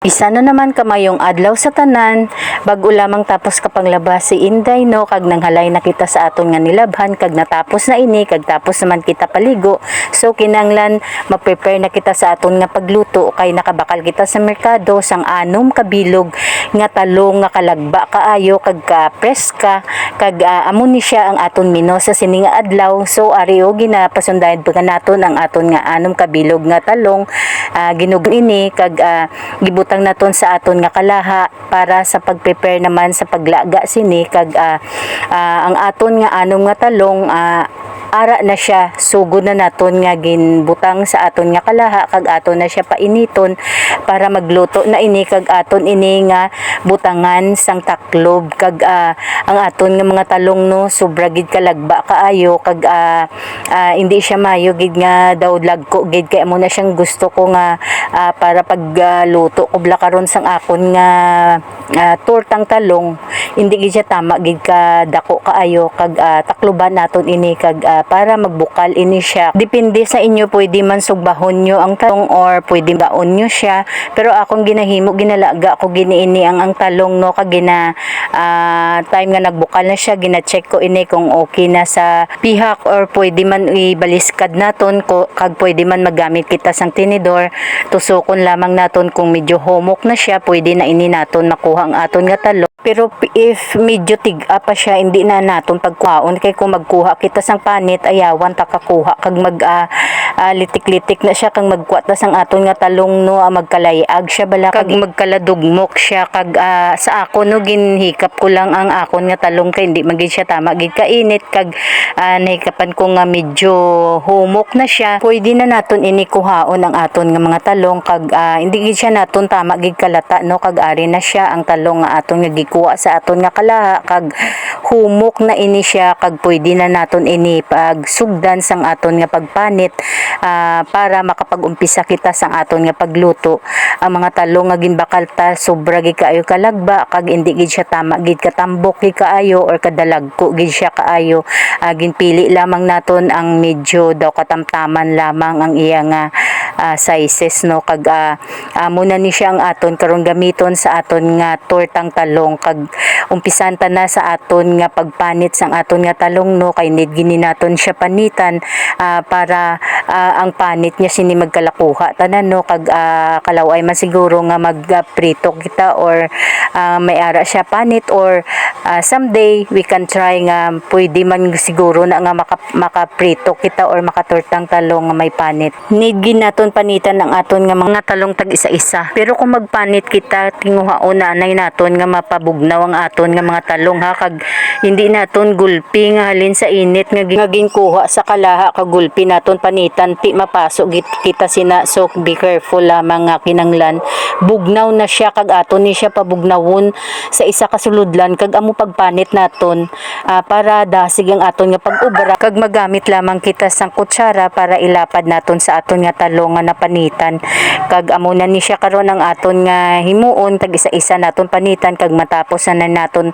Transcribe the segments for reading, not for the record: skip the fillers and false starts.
Isa na naman kamayong adlaw sa tanan, bago lamang tapos kapanglabas si Inday no, kag nanghalay na kita sa aton nga nilabhan, kag natapos na ini, kag tapos naman kita paligo. So kinanglan ma-prepare na kita sa aton nga pagluto, kay nakabakal kita sa merkado sang anom kabilog nga talong nga kalagba kaayo kag preska, kag amo ni siya ang aton mino sa sini nga adlaw. So ari o ginapasundayan pa naton ang aton nga anom kabilog nga talong, ginug ini kag gibutang naton sa aton nga kalaha para sa pag-prepare naman sa paglaga sini, kag ang aton nga anom nga talong ara na siya, sugod na naton nga ginbutang sa aton nga kalaha, kag aton na siya painiton para magluto na ini, kag aton ini nga butangan sang taklob, kag ang aton nga mga talong no sobra gid kalagba kaayo, kag hindi siya mayo gid nga daw lagko gid, kay amo na siyang gusto ko nga para pagluto ko bla karon sang akon nga tortang talong, hindi gid siya tama gid ka dako kaayo, kag takloban naton ini, kag para magbukal ini siya. Depende sa inyo, pwede man sugbahon nyo ang talong or pwede baon nyo siya, pero akong ginahimo ginalaga ko giniini ang talong no, kag time nga nagbukal na siya, gina-check ko ini kung okay na sa pihak or pwede man ibaliskad naton ko, kag pwede man magamit kita sang tinidor, tusukon lamang naton kung medyo humok na siya, pwede na ini naton makuha ang aton nga talong. Pero if medyo tiga pa siya, hindi na naton pagkuhaon, kay kung magkuha kita sang panit, ayawan ta kakuha, kag litik-litik na siya, kag magkuha ta sang aton nga talong no, magkalayag siya bala, kag magkaladugmok siya, kag sa ako no ginhikap ko lang ang akon nga talong, kay hindi magin siya tama gid kainit, kag nahikapan ko nga medyo humok na siya, pwede na naton ini kuhaon ang aton nga mga talong, kag hindi gid siya naton tama gid kalata no, kag ari na siya ang talong nga aton nga gikuha sa aton nga kalaha, kag humok na ini siya, kag pwede na naton ini pagsugdan sang aton nga pagpanit para makapag-umpisa kita sang aton nga pagluto. Ang mga talong nga ginbakal ta sobra gid kaayo kalagba, kag hindi gid siya tama gid katambok gid kaayo or kadalagko gid siya kaayo. Ginpili lamang naton ang medyo daw katamtaman lamang ang iya nga sizes no, kag muna ni siya ang aton karon gamiton sa aton nga tortang talong, kag umpisan ta na sa aton nga pagpanit sang aton nga talong no, kay need gini naton siya panitan para ang panit niya sini magkalakuha tanan no, kag kalaway man siguro nga magprito kita or may ara siya panit, or someday we can try nga pwede man siguro na nga makaprito kita or makatortang talong nga may panit. Need gin naton panitan ang aton nga mga talong tag isa-isa, pero kung magpanit kita tinguhaon na anay naton nga mapabugnaw ang aton nga mga talong ha, kag hindi naton gulpi nga halin sa init nga ginkuha sa kalaha, kag gulpi naton panitan ti mapasok kita sina, so be careful lamang nga kinanglan bugnaw na siya, kag aton ni siya pabugnawon sa isa ka suludlan, kag amo pagpanit naton para dasig ang aton nga pag-ubra, kag magamit lamang kita sang kutsara para ilapad naton sa aton nga talong nga napanitan, kag amo na ni siya karon ang aton nga himuon, tag isa-isa naton panitan, kag matapos na naton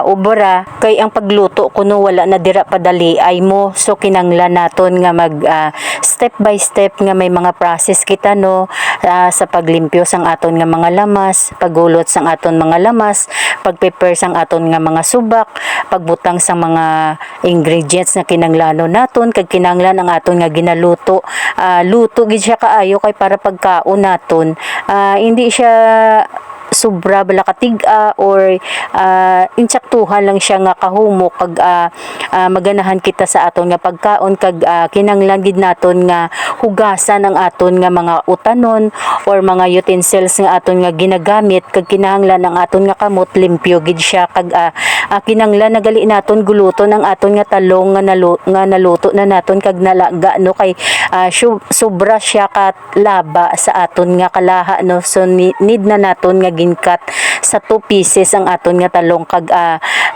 ubra, kay ang pagluto kuno wala na dira padali ay mo, so kinanglan naton nga mag step by step nga may mga process kita no, sa paglimpyo sang aton nga mga lamas, paggulot sang aton mga lamas, pagprepare sang aton nga mga subak, pagbutang sang mga ingredients na kinanglano naton, kag kinanglan ang aton nga ginaluto luto gid siya kaayo, kay para pagkaon naton hindi siya sobra bala katiga or insaktuhan lang siya nga kahumok, kag maganahan kita sa aton nga pagkaon, kag kinanglan gid naton nga hugasan ang aton nga mga utanon or mga utensils nga aton nga ginagamit, kag kinahanglan ang aton nga kamot limpyo gid siya, kag kinanglan nagali naton guluton ang aton nga talong nga naluto na naton kag nalaga no, kay sobra siya katlaba sa aton nga kalaha no, so need na naton nga ginkat sa 2 pieces ang aton nga talong, kag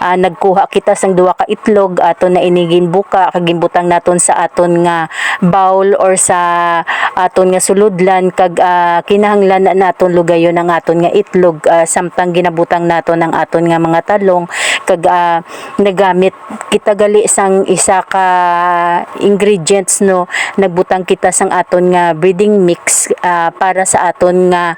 nagkuha kita sang 2 ka itlog, aton na inigin buka, kag gimbutang naton sa aton nga bowl or sa aton nga suludlan, kag kinahanglan na naton lugayon ang aton nga itlog samtang ginabutang naton ang aton nga mga talong, kag nagamit kita gali sang isa ka ingredients no, nagbutang kita sang aton nga breeding mix para sa aton nga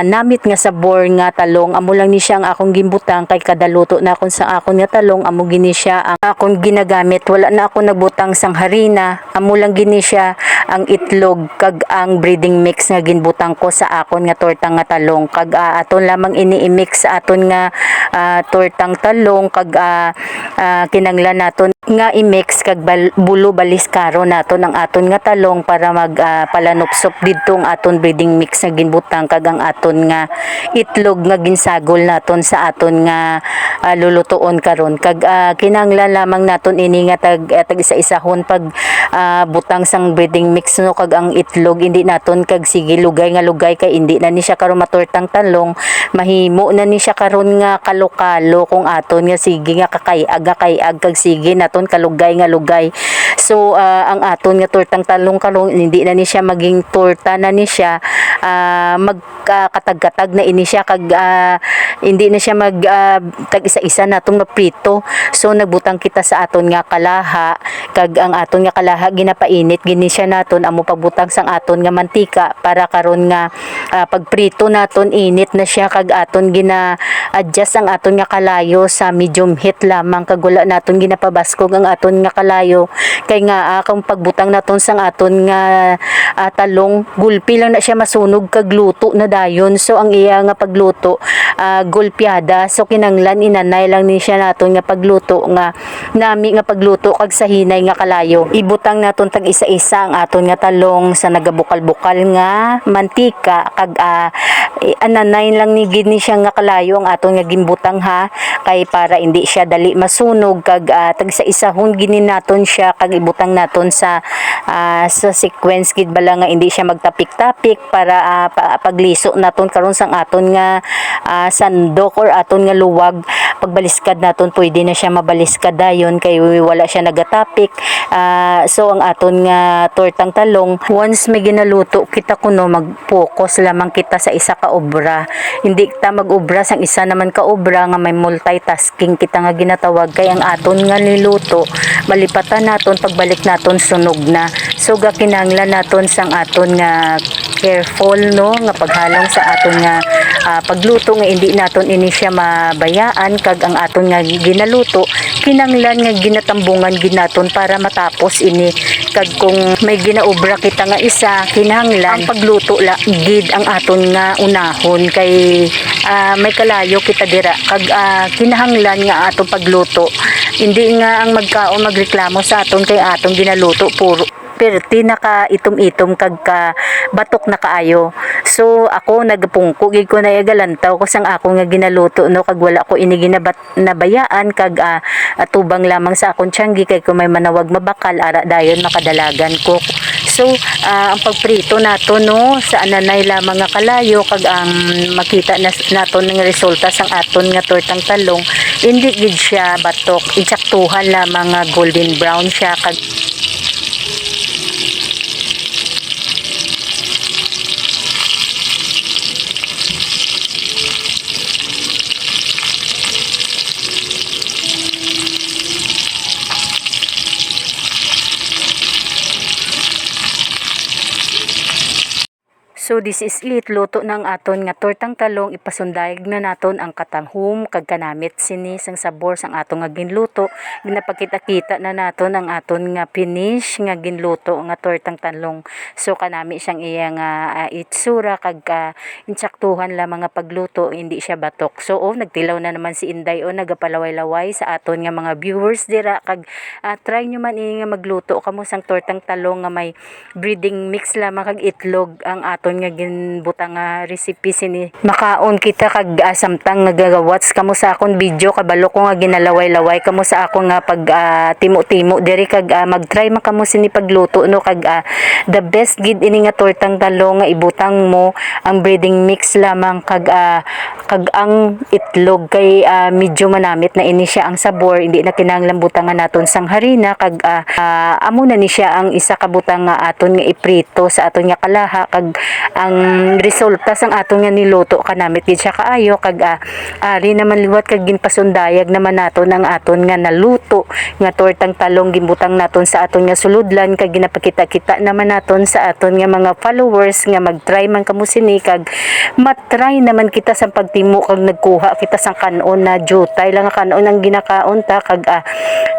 namit nga sabor nga talong. Amo lang ni siya ang akong gimbutang kay kada luto na akon sa akon nga talong, amo gini siya ang akong ginagamit. Wala na ako nagbutang sang harina, amo lang gini siya ang itlog kag ang breeding mix nga ginbutang ko sa akon nga tortang nga talong. Kag aton lamang ini-mix sa aton nga tortang talong kag kinanglan naton nga i-mix kag bulo baliskaro naton ang aton nga talong para mag palanupsop didto ang aton breeding mix nga ginbutang kag ang aton nga itlog nga ginsagol naton sa aton nga lulutuon karon. Kag kinanglan lamang naton ini nga tag isa-isahon pag butang sang breeding mix no, kag ang itlog hindi naton kag sige lugay nga lugay kay hindi na ni siya karon matortang talong, mahimo na ni siya karon nga kalokalo kung aton nga sige nga kakayag kag sige naton kalugay nga lugay. So ang aton nga tortang talong karon hindi na ni siya maging torta na ni siya, magkatag-katag na ini siya kag hindi na siya mag tag isa-isa natong maprito. So nagbutang kita sa aton nga kalaha kag ang aton nga kalaha ginapainit gini siya naton amo pagbutang sang aton nga mantika para karon nga pagprito naton init na siya kag aton gina-adjust ang aton nga kalayo sa medium heat lamang kag wala naton ginapabaskog ang aton nga kalayo kay nga kung pagbutang naton sang aton nga talong gulpi lang na siya masunog kag luto na dayon. So ang iya nga pagluto gulpiada, so kinanglan inanay lang ni siya naton nga pagluto nga nami nga pagluto kag sa hinay nga kalayo. Ibutang naton tag isa-isa ang aton nga talong sa nagabukal-bukal nga mantika kag ananay lang ni gid ni siya nga kalayo ang aton nga gimbutang ha, kay para hindi siya dali masunog kag tag isa-isahon gini naton siya kag ibutang naton sa sequence gid bala nga hindi siya magtapik-tapik para pagliso naton karon sang aton nga sandok or aton nga luwag. Pagbaliskad naton pwede na siya mabaliskad dayon kay wala siya nagatapik. So ang aton nga tortang talong once may ginaluto kita kuno mag-focus lamang kita sa isa ka obra, hindi kita mag-obra sang isa naman ka obra nga may multitasking kita nga ginatawag kay ang aton nga niluto malipatan naton pagbalik naton sunog na. So gakinanglan naton sang aton nga careful no nga paghalong sa aton nga pagluto nga hindi naton ini siya mabayaan kag ang aton nga ginaluto kinanglan nga ginatambungan ginaton para matapos ini. Kag kung may ginaobra kita nga isa kinahanglan ang pagluto la gid ang aton nga unahon kay may kalayo kita dira kag kinahanglan nga aton pagluto hindi nga ang magkaon magreklamo sa aton kay aton ginaluto puro perti naka itom-itom kag ka batok na kaayo. So ako nagpungko gid ko na igalantaw ko sang ako nga ginaluto no kag wala ko ini nabayaan kag atubang lamang sa akong tiyanggi kay kung may manawag mabakal ara dayon makadalagan ko. So ang pagprito nato no sa ananay lamang nga kalayo kag ang makita naton ng resulta sang aton nga tortang talong hindi gid siya batok, insaktuhan lamang nga golden brown siya kag So this is it, luto ng aton nga tortang talong. Ipasundayag na naton ang katanghum kag kanamit sini sang sabor sang aton nga ginluto. Ginapakita-kita na naton ang aton nga finish nga ginluto nga tortang talong. So kanami siyang iya nga itsura kag insaktuhan lamang nga pagluto, hindi siya batok. So nagtilaw na naman si Inday nagapalaway-laway sa aton nga mga viewers dira kag try nyo man nga magluto kamo sang tortang talong nga may breeding mix lamang kag itlog ang aton nga ginbutang nga recipe sini. Makaon kita kag samtang nagawats kamo sa akong video kabalo ko nga ginalaway-laway kamo sa ako nga pag timo-timo diri kag mag-try man kamo sini pagluto no kag the best gid ini nga tortang talong nga ibutang mo ang breeding mix lamang kag kag ang itlog kay medyo manamit na ini siya ang sabor, hindi na kinahanglan butangan naton sang harina kag amo na ni siya ang isa ka butang nga aton nga iprito sa aton nga kalaha kag ang resulta sang aton nga niluto kanamit gid siya kaayo kag ari naman liwat kag ginpasundayag naman naton ang aton nga naluto nga tortang talong gimbutang naton sa aton nga suludlan kag ginapakita-kita naman naton sa aton nga mga followers nga mag-try man kamo sini kag matry naman kita sa pagtimo kag nagkuha kita sang kanon na jutay lang nga kanon ang ginakaon ta kag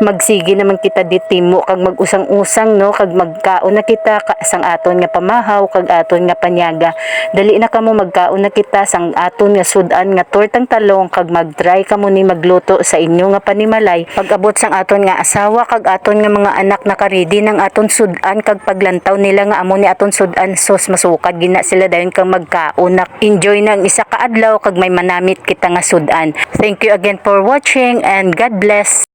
magsige naman kita di timo kag mag-usang-usang no kag magkaon na kita sang aton nga pamahaw kag aton nga panyaga dali na kamo magkaon na kita sang aton nga sudan nga tortang talong kag mag-try kamo ni magluto sa inyo nga panimalay pag-abot sang aton nga asawa kag aton nga mga anak nakaredy ng aton sudan kag paglantaw nila nga amo ni aton sudan sos masukad gina sila dayon kang magkaon na enjoy na ang isa ka adlaw kag may manamit kita nga sudan. Thank you again for watching and God bless.